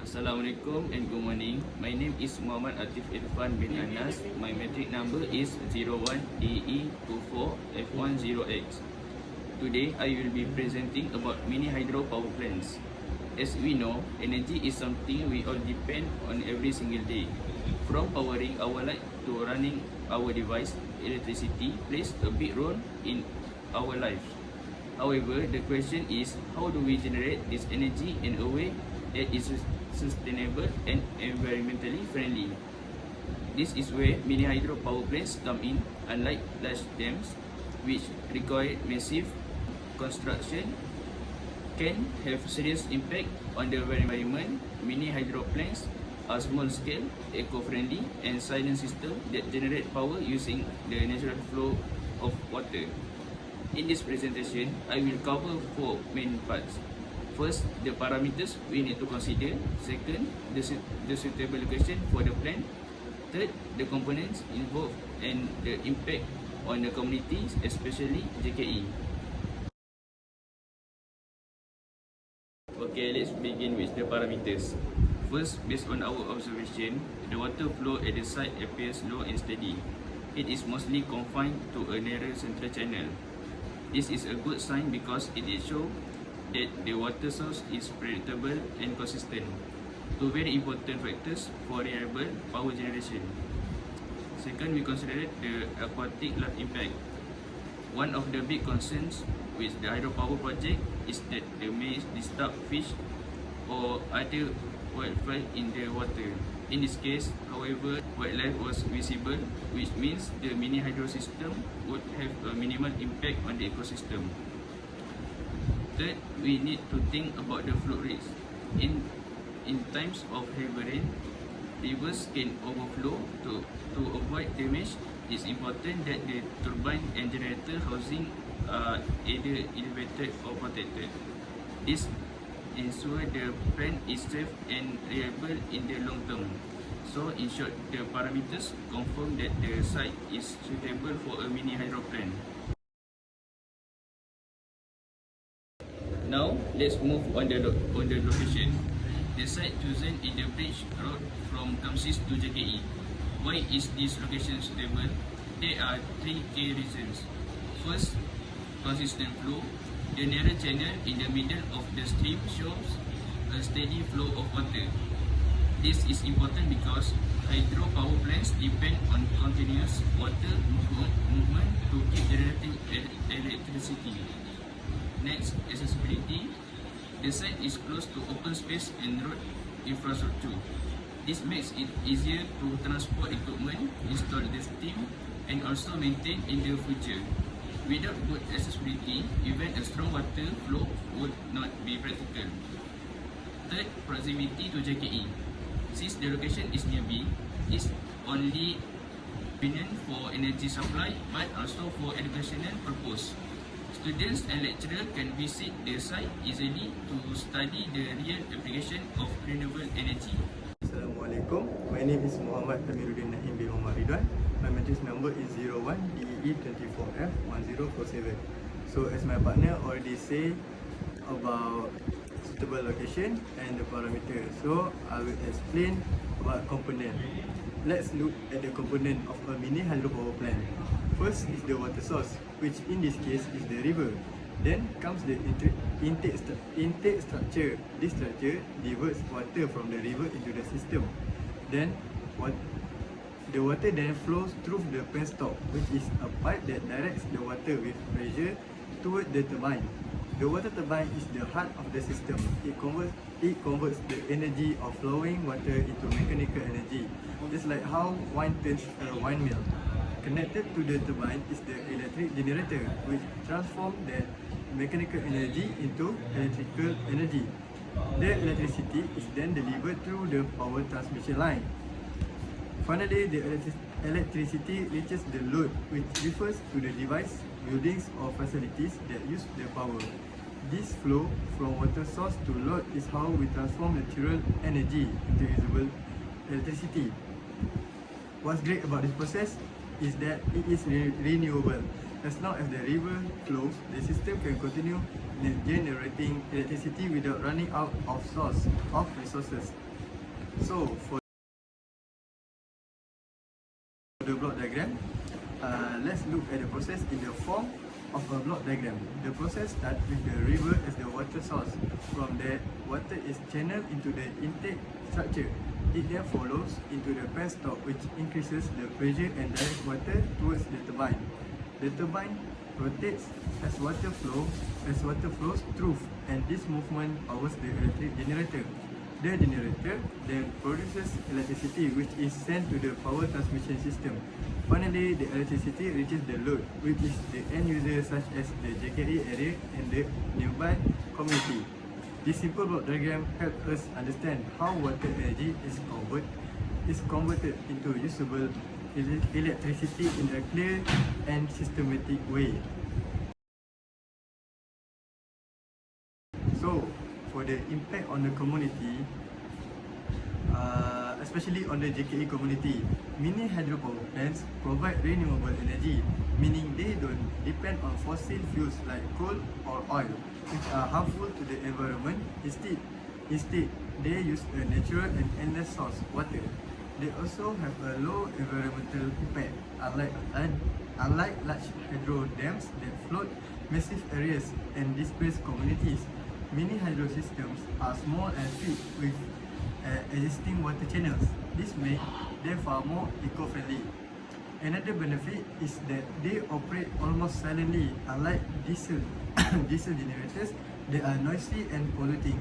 Assalamualaikum and good morning. My name is Muhammad Atif Irfan bin Anas. My metric number is 01DE24F10X. Today I will be presenting about mini hydro power plants. As we know, energy is something we all depend on every single day. From powering our light to running our device, electricity plays a big role in our lives. However, the question is, how do we generate this energy in a way that is sustainable and environmentally friendly? This is where mini hydro power plants come in. Unlike large dams, which require massive construction, can have serious impact on the environment. Mini hydro plants are small-scale, eco-friendly, and silent systems that generate power using the natural flow of water. In this presentation, I will cover four main parts. First, the parameters we need to consider. Second, the suitable location for the plant. Third, the components involved and the impact on the communities, especially JKE. Okay, let's begin with the parameters. First, based on our observation, the water flow at the site appears low and steady. It is mostly confined to a narrow central channel. This is a good sign because it shows that the water source is predictable and consistent, two very important factors for reliable power generation. Second, we consider the aquatic life impact. One of the big concerns with the hydropower project is that they may disturb fish or other wildlife in the water. In this case, however, wildlife was visible, which means the mini hydro system would have a minimal impact on the ecosystem. Third, we need to think about the flood risk. In times of heavy rain, rivers can overflow. To avoid damage, it's important that the turbine and generator housing are either elevated or protected. This ensures the plant is safe and reliable in the long term. So, in short, the parameters confirm that the site is suitable for a mini hydro plant. Now, let's move on the location. The site chosen is the bridge road from Kamsis to JKE. Why is this location suitable? There are three key reasons. First, consistent flow. The narrow channel in the middle of the stream shows a steady flow of water. This is important because hydro power plants depend on continuous water movement to keep generating electricity. Next, accessibility. The site is close to open space and road infrastructure. This makes it easier to transport equipment, install the steam, and also maintain in the future. Without good accessibility, even a strong water flow would not be practical. Third, proximity to JKE. Since the location is nearby, it's only convenient for energy supply but also for educational purpose. Students and lecturers can visit the site easily to study the real application of renewable energy. Assalamualaikum. My name is Muhammad Amiruddin Nahim bin Omar Ridwan. My matrix number is 01DE24F1047. So as my partner already say about suitable location and the parameter, so I will explain about component. Let's look at the component of a mini hydropower plant. First is the water source, which in this case is the river. Then comes the intake structure. This structure diverts water from the river into the system. Then the water then flows through the penstock, which is a pipe that directs the water with pressure toward the turbine. The water turbine is the heart of the system. It converts the energy of flowing water into mechanical energy, just like how wine turns a windmill. Connected to the turbine is the electric generator, which transforms the mechanical energy into electrical energy. The electricity is then delivered through the power transmission line. Finally, the electricity reaches the load, which refers to the device, buildings or facilities that use the power. This flow from water source to load is how we transform natural energy into usable electricity. What's great about this process is that it is renewable. As long as the river flows, the system can continue generating electricity without running out of resources. So for the block diagram, let's look at the process in the form of a block diagram. The process starts with the river as the water source. From there, water is channeled into the intake structure. It then follows into the penstock, which increases the pressure and directs water towards the turbine. The turbine rotates as water flows through, and this movement powers the electric generator. The generator then produces electricity, which is sent to the power transmission system. Finally, the electricity reaches the load, which is the end user such as the JKE area and the nearby community. This simple block diagram helps us understand how water energy is converted into usable electricity in a clear and systematic way. So, for the impact on the community, especially on the JKE community, mini hydropower plants provide renewable energy, meaning they don't depend on fossil fuels like coal or oil, which are harmful to the environment. Instead, they use a natural and endless source, water. They also have a low environmental impact, unlike large hydro dams that flood massive areas and displace communities. Mini hydro systems are small and fit with existing water channels. This makes them far more eco-friendly. Another benefit is that they operate almost silently, unlike diesel generators that are noisy and polluting.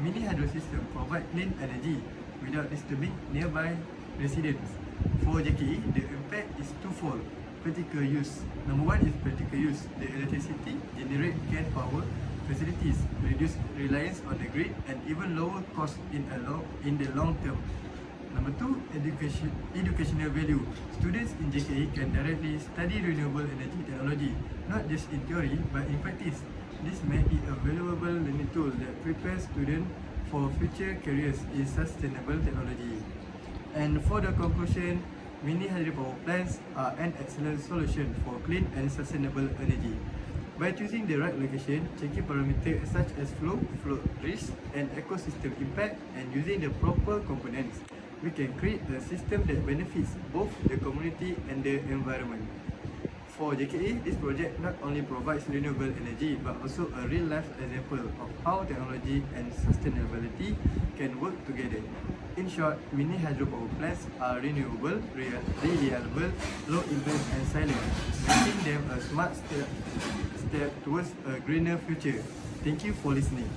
Mini hydro systems provide clean energy without disturbing nearby residents. For JKE, the impact is twofold. Practical use. Number one is practical use. The electricity generated can power facilities, reduce reliance on the grid, and even lower costs in the long term. Number two, educational value. Students in JKE can directly study renewable energy technology, not just in theory but in practice. This makes it a valuable learning tool that prepares students for future careers in sustainable technology. And for the conclusion, mini hydropower plants are an excellent solution for clean and sustainable energy. By choosing the right location, checking parameters such as flow risk, and ecosystem impact, and using the proper components, we can create a system that benefits both the community and the environment. For JKE, this project not only provides renewable energy but also a real-life example of how technology and sustainability can work together. In short, mini hydropower plants are renewable, reliable, low impact and silent, making them a smart step towards a greener future. Thank you for listening.